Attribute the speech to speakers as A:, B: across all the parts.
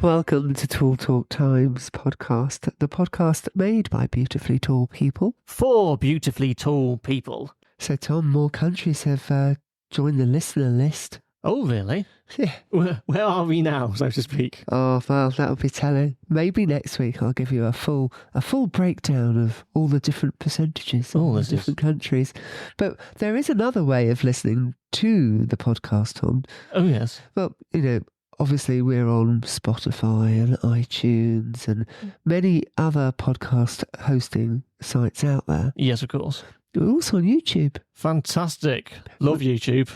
A: Welcome to Tall Talk Times podcast, the podcast made by beautifully tall people.
B: For beautifully tall people.
A: So, Tom, more countries have joined the listener list.
B: Oh, really?
A: Yeah.
B: Where are we now, so to speak?
A: Oh, well, that'll be telling. Maybe next week I'll give you a full breakdown of all the different percentages of the different countries. But there is another way of listening to the podcast, Tom.
B: Oh, yes.
A: Well, obviously we're on Spotify and iTunes and many other podcast hosting sites out there.
B: Yes, of course.
A: We're also on YouTube.
B: Fantastic. Love YouTube.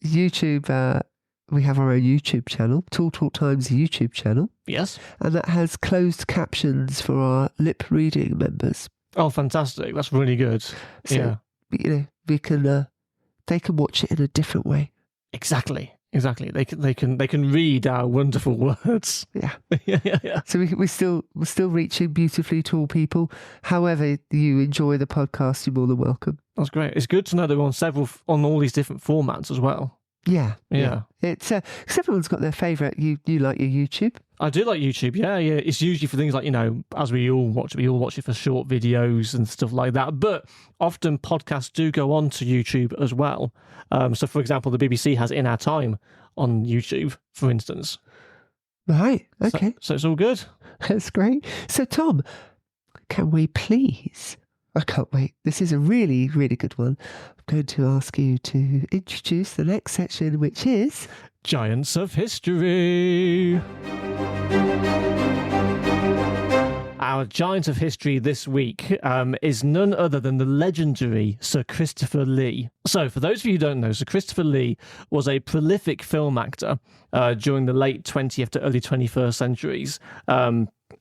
A: YouTube, we have our own YouTube channel, Tall Talk Times YouTube channel.
B: Yes.
A: And that has closed captions for our lip reading members.
B: Oh, fantastic. That's really good.
A: So, we can, they can watch it in a different way.
B: Exactly. They can read our wonderful words.
A: Yeah.
B: yeah.
A: So we're still reaching beautifully tall people. However you enjoy the podcast, you're more than welcome.
B: That's great. It's good to know that we're on all these different formats as well.
A: Yeah.
B: It's
A: because everyone's got their favourite. You like your YouTube?
B: I do like YouTube. Yeah. It's usually for things like, as we all watch it for short videos and stuff like that. But often podcasts do go on to YouTube as well. So, for example, the BBC has In Our Time on YouTube, for instance.
A: Right. Okay.
B: So it's all good.
A: That's great. So, Tom, can we please? I can't wait. This is a really, really good one. I'm going to ask you to introduce the next section, which is
B: Giants of History. Our giant of history this week is none other than the legendary Sir Christopher Lee. So, for those of you who don't know, Sir Christopher Lee was a prolific film actor during the late 20th to early 21st centuries.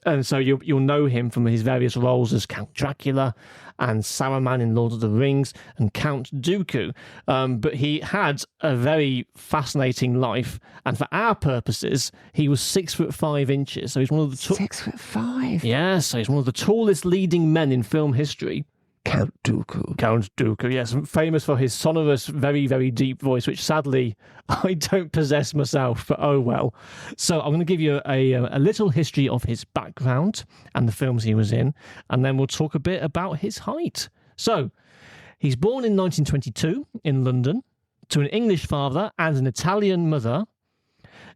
B: And so you'll know him from his various roles as Count Dracula and Saruman in Lord of the Rings and Count Dooku. But he had a very fascinating life. And for our purposes, he was 6'5". So he's one of the
A: 6'5".
B: Yeah, so he's one of the tallest leading men in film history.
A: Count Dooku.
B: Count Dooku, yes. Famous for his sonorous, very, very deep voice, which sadly I don't possess myself, but oh well. So I'm going to give you a little history of his background and the films he was in, and then we'll talk a bit about his height. So, he's born in 1922 in London to an English father and an Italian mother.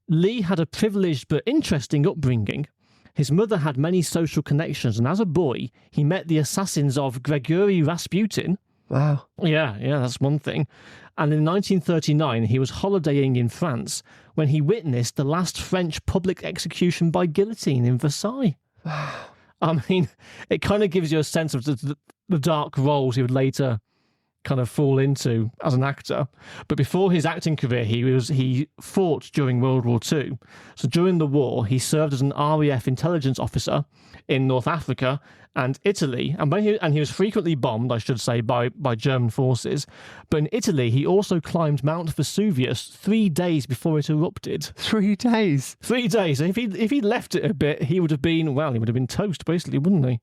B: Lee had a privileged but interesting upbringing. His mother had many social connections, and as a boy, he met the assassins of Grigory Rasputin.
A: Wow.
B: Yeah, that's one thing. And in 1939, he was holidaying in France when he witnessed the last French public execution by guillotine in Versailles.
A: Wow.
B: I mean, it kind of gives you a sense of the dark roles he would later kind of fall into as an actor. But before his acting career, he fought during World War II. So during the war, he served as an RAF intelligence officer in North Africa and Italy. And he was frequently bombed, I should say, by German forces. But in Italy, he also climbed Mount Vesuvius 3 days before it erupted.
A: 3 days?
B: 3 days. So if he'd left it a bit, he would have been toast, basically, wouldn't he?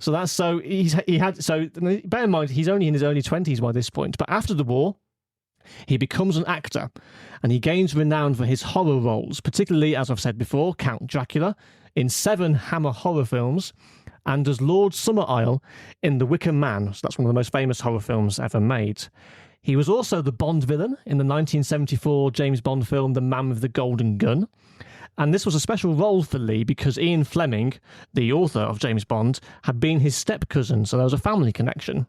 B: So bear in mind, he's only in his early 20s by this point. But after the war, he becomes an actor and he gains renown for his horror roles, particularly, as I've said before, Count Dracula in 7 Hammer horror films and as Lord Summerisle in The Wicker Man. So that's one of the most famous horror films ever made. He was also the Bond villain in the 1974 James Bond film The Man with the Golden Gun. And this was a special role for Lee because Ian Fleming, the author of James Bond, had been his step-cousin, so there was a family connection.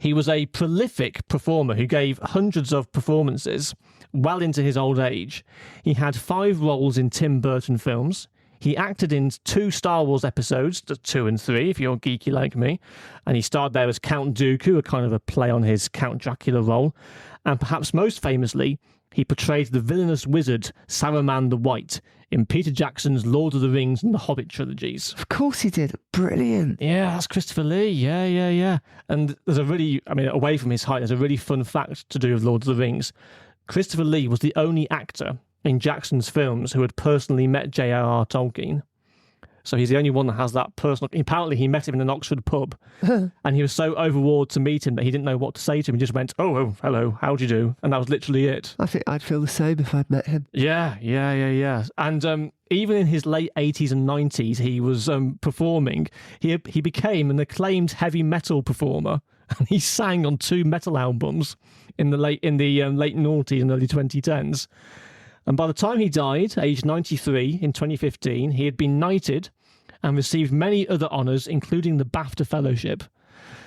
B: He was a prolific performer who gave hundreds of performances well into his old age. He had 5 roles in Tim Burton films. He acted in 2 Star Wars episodes, 2 and 3, if you're geeky like me. And he starred there as Count Dooku, a kind of a play on his Count Dracula role. And perhaps most famously, he portrayed the villainous wizard Saruman the White in Peter Jackson's Lord of the Rings and the Hobbit trilogies.
A: Of course he did. Brilliant.
B: Yeah, that's Christopher Lee. Yeah. And there's away from his height, there's a really fun fact to do with Lord of the Rings. Christopher Lee was the only actor in Jackson's films who had personally met J.R.R. Tolkien. So he's the only one that has that personal. Apparently, he met him in an Oxford pub, and he was so overawed to meet him that he didn't know what to say to him. He just went, "Oh, hello, how do you do?" And that was literally it.
A: I think I'd feel the same if I'd met him.
B: Yeah. And even in his late 80s and 90s, he was performing. He became an acclaimed heavy metal performer, and he sang on 2 metal albums in the late noughties and early 2010s. And by the time he died, aged 93 in 2015, he had been knighted and received many other honours, including the BAFTA Fellowship.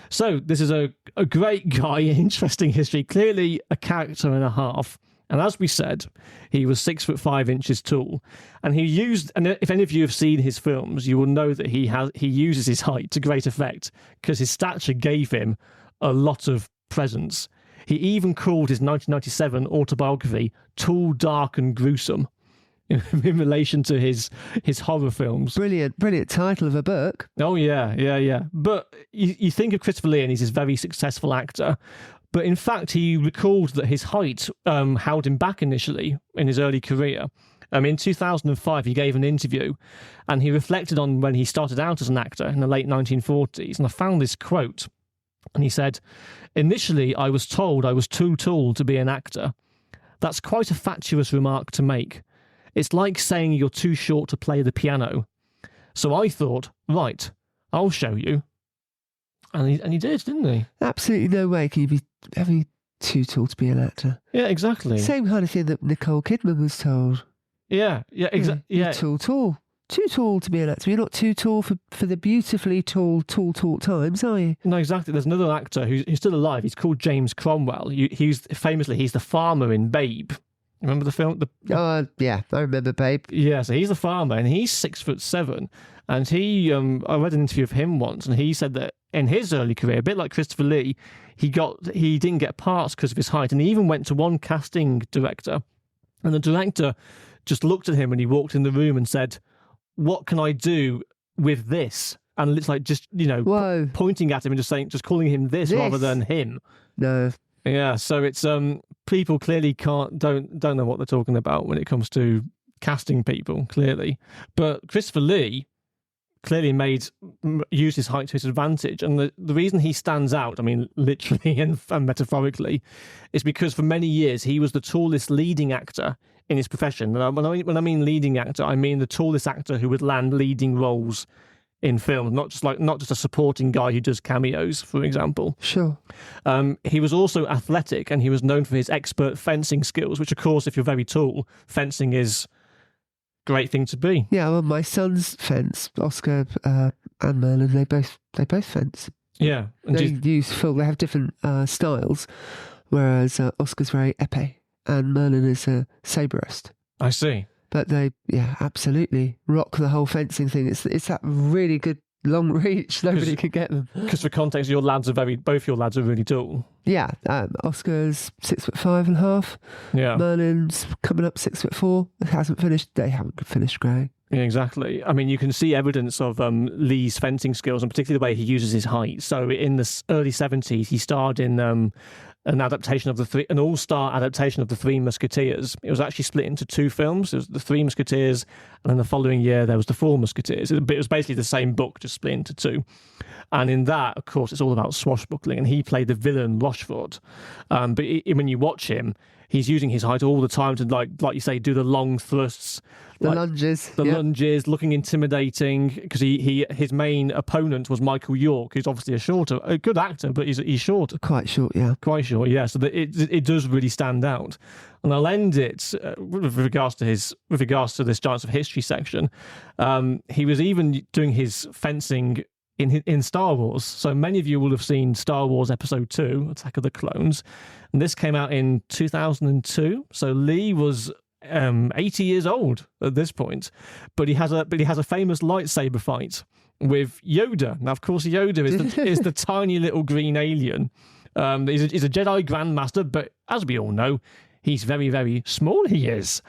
B: So this is a great guy, interesting history, clearly a character and a half. And as we said, he was 6'5" tall, and if any of you have seen his films, you will know that he uses his height to great effect because his stature gave him a lot of presence. He even called his 1997 autobiography "Tall, Dark and Gruesome" in relation to his horror films.
A: Brilliant title of a book.
B: Oh, yeah. But you think of Christopher Lee and he's this very successful actor. But in fact, he recalled that his height held him back initially in his early career. In 2005, he gave an interview and he reflected on when he started out as an actor in the late 1940s. And I found this quote. And he said, "Initially, I was told I was too tall to be an actor. That's quite a fatuous remark to make. It's like saying you're too short to play the piano. So I thought, right, I'll show you." And he did, didn't he?
A: Absolutely no way can you be too tall to be an actor.
B: Yeah, exactly.
A: Same kind of thing that Nicole Kidman was told.
B: Yeah, exactly.
A: You're tall. Too tall to be an actor. You're not too tall for the beautifully tall times, are you?
B: No, exactly. There's another actor who's still alive. He's called James Cromwell. He's the farmer in Babe. Remember the film?
A: Yeah, I remember Babe.
B: Yeah, so he's the farmer, and he's 6'7". And I read an interview of him once, and he said that in his early career, a bit like Christopher Lee, he didn't get parts because of his height, and he even went to one casting director, and the director just looked at him when he walked in the room and said, "What can I do with this?" And it's like just pointing at him and just calling him this rather than him.
A: No.
B: Yeah, so it's people clearly don't know what they're talking about when it comes to casting people, clearly. But Christopher Lee clearly used his height to his advantage, and the reason he stands out, literally and metaphorically, is because for many years he was the tallest leading actor in his profession. And when I mean leading actor, I mean the tallest actor who would land leading roles in films, not just a supporting guy who does cameos, for example.
A: Sure.
B: He was also athletic, and he was known for his expert fencing skills, which, of course, if you're very tall, fencing is a great thing to be.
A: Yeah, well, my sons fence, Oscar and Merlin, they both fence.
B: Yeah. And
A: they have different styles, whereas Oscar's very épée and Merlin is a saberist. I
B: see.
A: But they, absolutely rock the whole fencing thing. It's that really good long reach. Nobody can get them.
B: Because for context, both your lads are really tall.
A: Yeah, Oscar's 6'5.5".
B: Yeah,
A: Merlin's coming up 6'4". They haven't finished growing.
B: Yeah, exactly. You can see evidence of Lee's fencing skills, and particularly the way he uses his height. So in the early 70s, he starred in an adaptation of an all-star adaptation of The Three Musketeers. It was actually split into 2 films. It was The Three Musketeers, and then the following year there was The Four Musketeers. It was basically the same book, just split into 2. And in that, of course, it's all about swashbuckling, and he played the villain Rochefort. But when you watch him, he's using his height all the time to, like you say, do the long thrusts.
A: Lunges,
B: looking intimidating, because his main opponent was Michael York, who's obviously a good actor, but he's short.
A: Quite short, yeah.
B: Quite short, yeah. So that it does really stand out. And I'll end it with regards to this Giants of History section. He was even doing his fencing in Star Wars. So many of you will have seen Star Wars Episode 2, Attack of the Clones, and this came out in 2002. So Lee was 80 years old at this point, but he has a famous lightsaber fight with Yoda. Now, of course, Yoda is the tiny little green alien. He's a Jedi Grandmaster, but as we all know, he's very, very small. He is.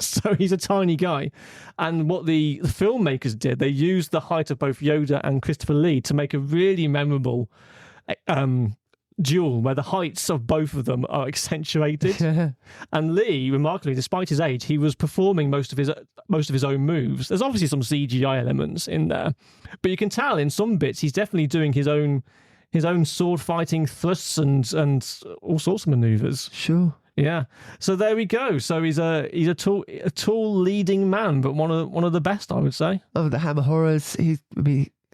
B: So he's a tiny guy. And what the filmmakers did, they used the height of both Yoda and Christopher Lee to make a really memorable duel where the heights of both of them are accentuated. And Lee, remarkably, despite his age, he was performing most of his own moves. There's obviously some CGI elements in there, but you can tell in some bits he's definitely doing his own sword fighting thrusts and all sorts of maneuvers.
A: Sure.
B: Yeah. So there we go. So he's a tall leading man, but one of the best, I would say.
A: Oh, the Hammer horrors.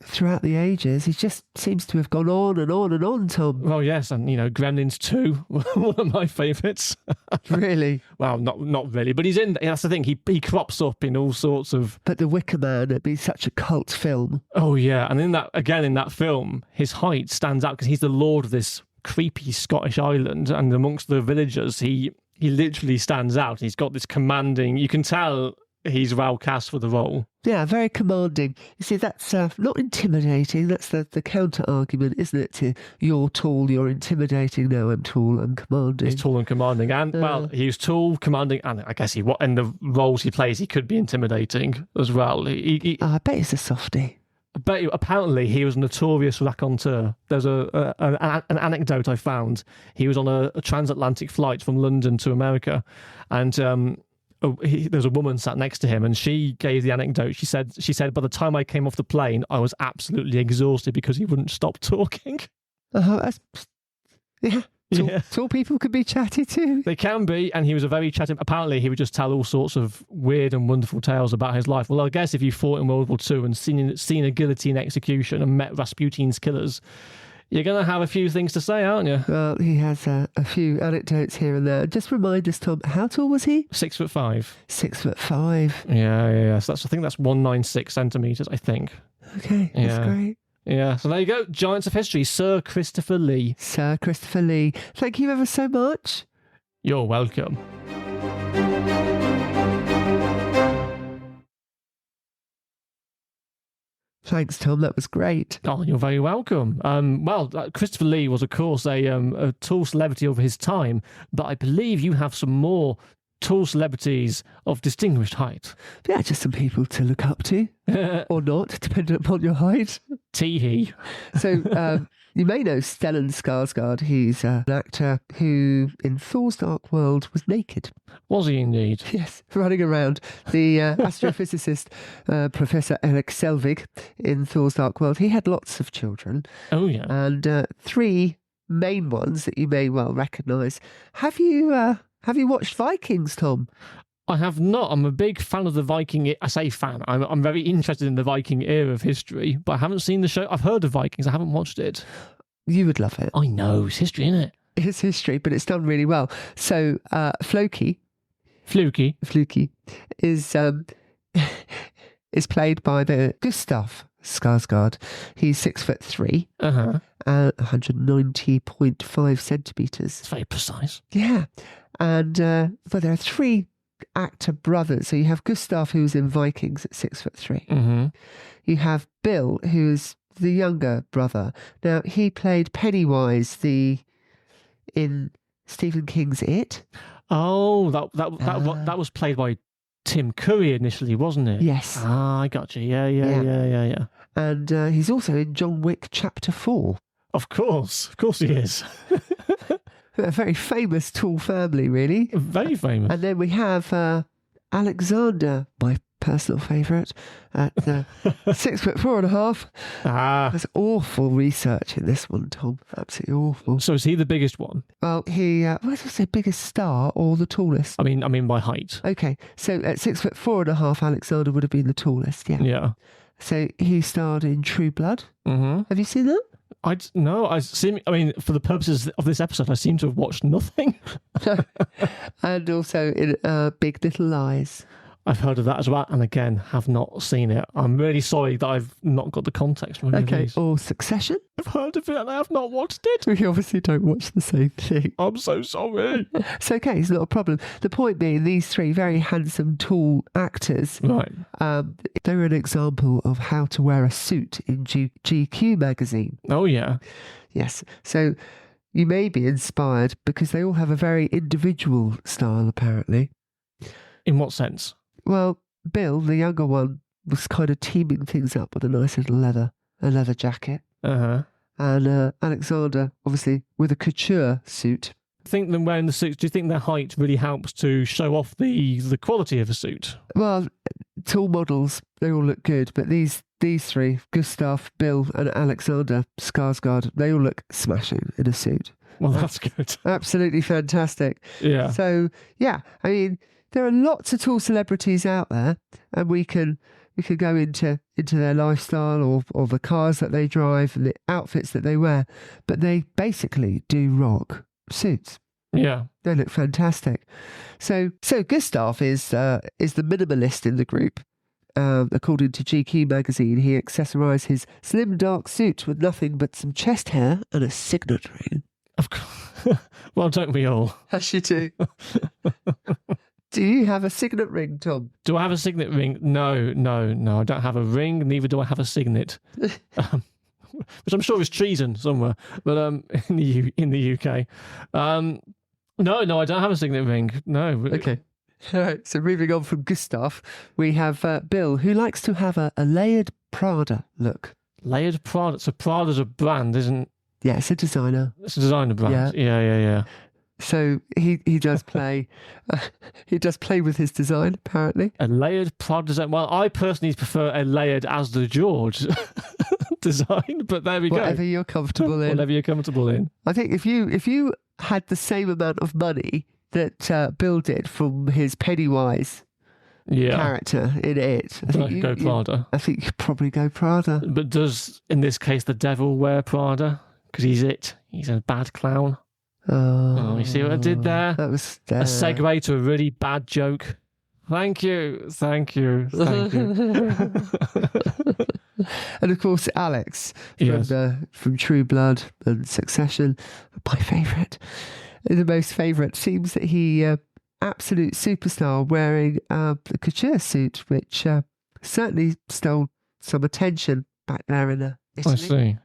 A: Throughout the ages, he just seems to have gone on and on and on, Tom.
B: Well, yes, and Gremlins 2, one of my favourites.
A: Really?
B: Well, not really, but he's in. That's the thing. He crops up in all sorts of.
A: But The Wicker Man, it'd be such a cult film.
B: Oh yeah, and in that film, his height stands out because he's the lord of this creepy Scottish island, and amongst the villagers, he literally stands out. He's got this commanding. You can tell he's well cast for the role.
A: Yeah, very commanding. You see, that's not intimidating. That's the counter argument, isn't it? To you're tall, you're intimidating. No, I'm tall, I'm commanding.
B: He's tall and commanding, and well, he's tall, commanding, and I guess in the roles he plays, he could be intimidating as well.
A: I bet he's a softie.
B: But apparently he was a notorious raconteur. There's an anecdote I found. He was on a transatlantic flight from London to America, and there's a woman sat next to him, and she gave the anecdote. She said, by the time I came off the plane, I was absolutely exhausted because he wouldn't stop talking.
A: Yeah. Tall people can be chatty too.
B: They can be, and he was a very chatty. Apparently, he would just tell all sorts of weird and wonderful tales about his life. Well, I guess if you fought in World War II and seen a guillotine execution and met Rasputin's killers, you're going to have a few things to say, aren't you?
A: Well, he has a few anecdotes here and there. Just remind us, Tom, how tall was he?
B: 6'5".
A: 6'5".
B: Yeah. So I think that's 196 centimetres, I think.
A: Okay, that's great.
B: Yeah, so there you go. Giants of History, Sir Christopher Lee.
A: Sir Christopher Lee. Thank you ever so much.
B: You're welcome.
A: Thanks, Tom. That was great.
B: Oh, you're very welcome. Christopher Lee was, of course, a tall celebrity of his time, but I believe you have some more tall celebrities of distinguished height.
A: Yeah, just some people to look up to, or not, depending upon your height.
B: Tee-hee.
A: So, you may know Stellan Skarsgård. He's an actor who, in Thor's Dark World, was naked.
B: Was he indeed?
A: Yes, running around. The astrophysicist, Professor Erik Selvig, in Thor's Dark World, he had lots of children.
B: Oh, yeah.
A: And 3 main ones that you may well recognise. Have you watched Vikings, Tom?
B: I have not. I'm a big fan of the Viking. I say fan. I'm very interested in the Viking era of history, but I haven't seen the show. I've heard of Vikings. I haven't watched it.
A: You would love it.
B: I know. It's history, isn't it?
A: It's history, but it's done really well. So, Floki is played by the Gustav Skarsgård. He's 6'3", 190.5 centimeters.
B: It's very precise.
A: Yeah, and but there are 3 actor brothers. So you have Gustav, who's in Vikings at 6'3".
B: Mm-hmm.
A: You have Bill, who's the younger brother. Now he played Pennywise in Stephen King's It.
B: Oh, that was played by Tim Curry initially, wasn't it?
A: Yes.
B: Ah, I got you. Yeah.
A: And he's also in John Wick Chapter 4.
B: Of course he is.
A: A very famous tall family, really.
B: Very famous.
A: And then we have Alexander, my personal favourite, at 6'4.5". There's awful research in this one, Tom. Absolutely awful.
B: So is he the biggest one?
A: Well, he what did I say, biggest star or the tallest?
B: I mean by height.
A: Okay, so at 6'4.5", Alexander would have been the tallest. Yeah.
B: Yeah.
A: So he starred in True Blood.
B: Mm-hmm.
A: Have you seen that?
B: For the purposes of this episode, I seem to have watched nothing.
A: And also in Big Little Lies.
B: I've heard of that as well, and again, have not seen it. I'm really sorry that I've not got the context from
A: Okay, or Succession?
B: I've heard of it and I have not watched it.
A: We obviously don't watch the same thing.
B: I'm so sorry.
A: It's okay, it's not a problem. The point being, these 3 very handsome, tall actors,
B: right?
A: They're an example of how to wear a suit in GQ magazine.
B: Oh, yeah.
A: Yes, so you may be inspired because they all have a very individual style, apparently.
B: In what sense?
A: Well, Bill, the younger one, was kind of teaming things up with a nice little leather jacket.
B: Uh-huh.
A: And Alexander, obviously, with a couture suit.
B: I think them wearing the suits, do you think their height really helps to show off the quality of the suit?
A: Well, tall models, they all look good, but these three, Gustav, Bill, and Alexander Skarsgård, they all look smashing in a suit.
B: Well, that's good.
A: Absolutely fantastic.
B: Yeah.
A: So, yeah, I mean, there are lots of tall celebrities out there, and we can go into their lifestyle or the cars that they drive and the outfits that they wear, but they basically do rock suits.
B: Yeah.
A: They look fantastic. So Gustav is the minimalist in the group. According to GQ magazine, he accessorised his slim dark suit with nothing but some chest hair and a signet ring.
B: Of course. Well, don't we all?
A: As you do. Do you have a signet ring, Tom?
B: Do I have a signet ring? No. I don't have a ring. Neither do I have a signet. Which I'm sure is treason somewhere, but in the UK. No, I don't have a signet ring. No.
A: Okay. All right. So moving on from Gustav, we have Bill, who likes to have a layered Prada look.
B: Layered Prada. So Prada's a brand, isn't?
A: Yeah, it's a designer.
B: It's a designer brand. Yeah.
A: So he does play, he does play with his design, apparently.
B: A layered Prada design. Well, I personally prefer a layered as the George design, but there we go.
A: Whatever you're comfortable in.
B: Whatever you're comfortable in.
A: I think if you had the same amount of money that Bill did from his Pennywise character in it, I think
B: go Prada.
A: I think you'd probably go Prada.
B: But does, in this case, the devil wear Prada? Because he's a bad clown. Oh, you see what I did there?
A: That was
B: a segue to a really bad joke. Thank you.
A: And of course, Alex from True Blood and Succession, my favourite, the most favourite. Seems that he absolute superstar wearing the couture suit, which certainly stole some attention back there in Italy.
B: I see.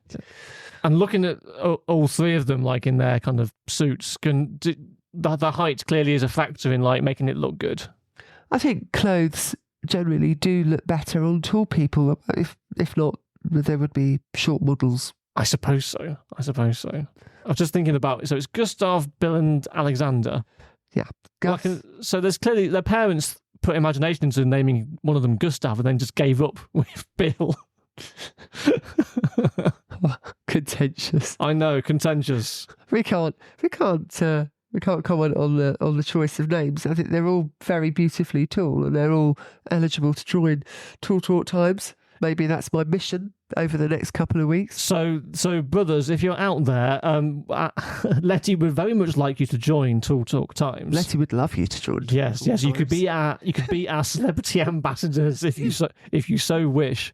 B: And looking at all three of them, like in their kind of suits, the height clearly is a factor in like making it look good.
A: I think clothes generally do look better on tall people. If not, there would be short models.
B: I suppose so. I was just thinking about, so it's Gustav, Bill, and Alexander.
A: Yeah.
B: So there's clearly their parents put imagination into naming one of them Gustav, and then just gave up with Bill.
A: Contentious.
B: I know, contentious.
A: We can't comment on the choice of names. I think they're all very beautifully tall, and they're all eligible to join Tall Talk Times. Maybe that's my mission over the next couple of weeks.
B: So brothers, if you're out there, Letty would very much like you to join Tall Talk Times.
A: Letty would love you to join.
B: Yes, you could be our celebrity ambassadors if you so wish.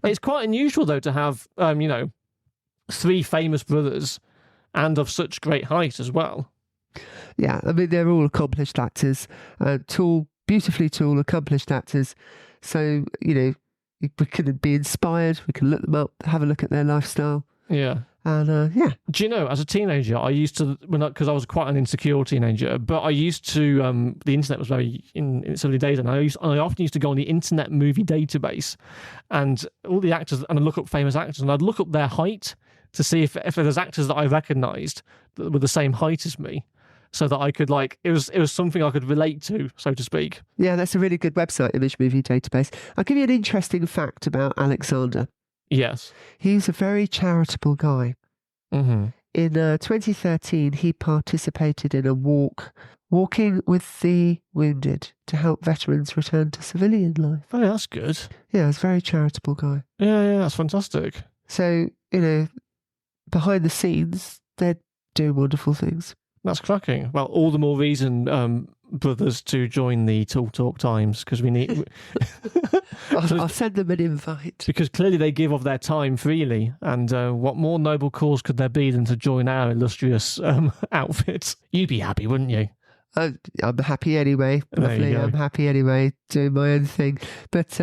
B: It's quite unusual though to have three famous brothers and of such great height as well.
A: Yeah, I mean they're all accomplished actors, tall, beautifully tall, accomplished actors. So we can be inspired. We can look them up, have a look at their lifestyle.
B: Yeah.
A: And
B: do you know, as a teenager, I used to, because I was quite an insecure teenager, but I used to, the internet was very in its early days, and I often used to go on the Internet Movie Database and all the actors, and I'd look up famous actors, and I'd look up their height to see if there's actors that I recognised that were the same height as me, so that I could it was something I could relate to, so to speak.
A: Yeah, that's a really good website, Image Movie Database. I'll give you an interesting fact about Alexander.
B: Yes.
A: He's a very charitable guy.
B: Mm-hmm.
A: In 2013, he participated in a walking with the wounded to help veterans return to civilian life.
B: Oh, that's good.
A: Yeah, he's a very charitable guy.
B: Yeah, that's fantastic.
A: So, behind the scenes, they're doing wonderful things.
B: That's cracking. Well, all the more reason, brothers, to join the Tall Talk Times, because we need...
A: I'll send them an invite.
B: Because clearly they give of their time freely, and what more noble cause could there be than to join our illustrious outfit? You'd be happy, wouldn't you?
A: I'm happy anyway. Lovely. I'm happy anyway, doing my own thing. But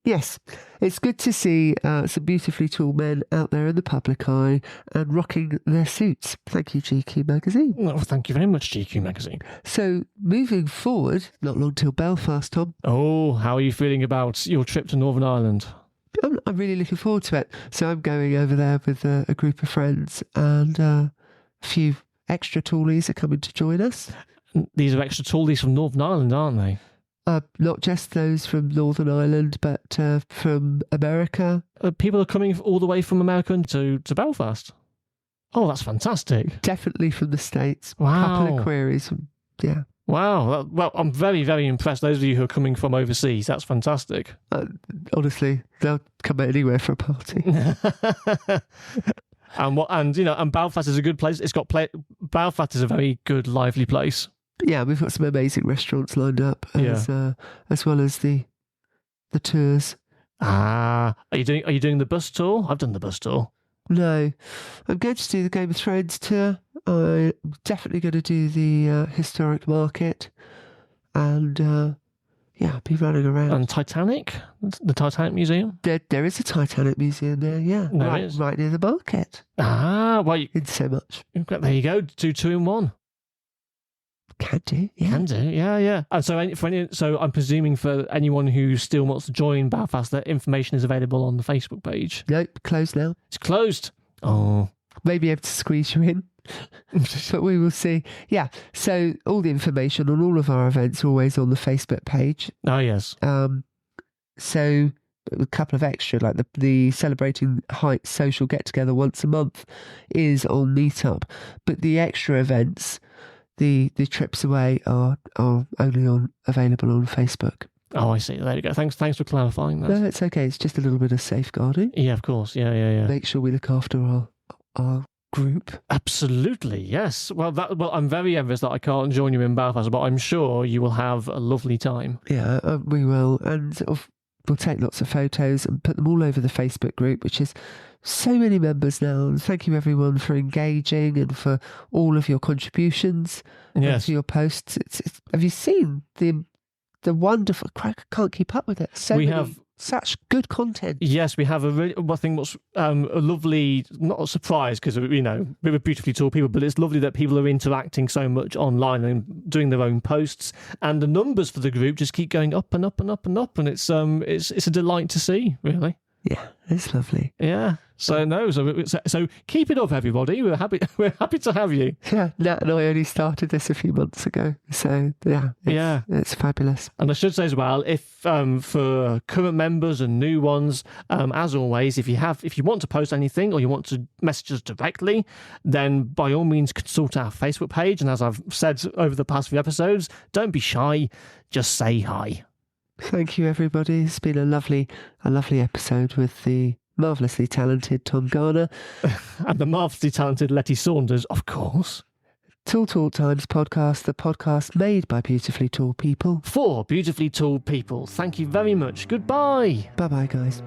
A: yes, it's good to see some beautifully tall men out there in the public eye and rocking their suits. Thank you, GQ Magazine.
B: Well, thank you very much, GQ Magazine.
A: So, moving forward, not long till Belfast, Tom.
B: Oh, how are you feeling about your trip to Northern Ireland?
A: I'm really looking forward to it. So I'm going over there with a group of friends, and a few extra toolies are coming to join us.
B: These are extra toolies from Northern Ireland, aren't they?
A: Not just those from Northern Ireland, but from America.
B: People are coming all the way from America to Belfast. Oh, that's fantastic.
A: Definitely from the States.
B: Wow.
A: Couple of queries. Yeah.
B: Wow. Well, I'm very, very impressed. Those of you who are coming from overseas, that's fantastic.
A: Honestly, they'll come anywhere for a party.
B: And Belfast is a good place. Belfast is a very good, lively place.
A: Yeah, we've got some amazing restaurants lined up, as well as the tours.
B: Are you doing the bus tour? I've done the bus tour.
A: No, I'm going to do the Game of Thrones tour. I'm definitely going to do the historic market, and I'll be running around.
B: And Titanic, the Titanic Museum.
A: There is a Titanic museum there. Yeah, right near the market.
B: It's
A: so much.
B: There you go. Do 2 in 1.
A: Can do, yeah.
B: Can do, yeah. And so I'm presuming for anyone who still wants to join Belfast, that information is available on the Facebook page.
A: Nope, closed now.
B: It's closed. Oh.
A: Maybe able to squeeze you in, but we will see. Yeah, so all the information on all of our events are always on the Facebook page.
B: Oh, yes.
A: So a couple of extra, like the Celebrating Heights social get-together once a month is on Meetup, but the extra events... The trips away are only available on Facebook.
B: Oh, I see. There you go. Thanks for clarifying that.
A: No, it's okay. It's just a little bit of safeguarding.
B: Yeah, of course. Yeah.
A: Make sure we look after our group.
B: Absolutely, yes. Well, I'm very envious that I can't join you in Belfast, but I'm sure you will have a lovely time.
A: Yeah, we will, and we'll take lots of photos and put them all over the Facebook group, which is so many members now. And thank you everyone for engaging and for all of your contributions.
B: Yes.
A: And for your posts. Have you seen the wonderful? I can't keep up with it. We have such good content.
B: Yes, we have I think what's a lovely, not a surprise, because we were beautifully tall people, but it's lovely that people are interacting so much online and doing their own posts, and the numbers for the group just keep going up and up and up and up, and it's a delight to see, really.
A: Yeah, it's lovely.
B: Yeah. So keep it up, everybody. We're happy to have you.
A: Yeah, Nat and I only started this a few months ago, so it's fabulous.
B: And I should say as well, if for current members and new ones, as always, if you want to post anything or you want to message us directly, then by all means consult our Facebook page. And as I've said over the past few episodes, don't be shy, just say hi.
A: Thank you, everybody. It's been a lovely episode with the marvellously talented Tom Garner.
B: And the marvellously talented Letty Saunders, of course.
A: Tall Times podcast, the podcast made by beautifully tall people.
B: For beautifully tall people. Thank you very much. Goodbye.
A: Bye-bye, guys.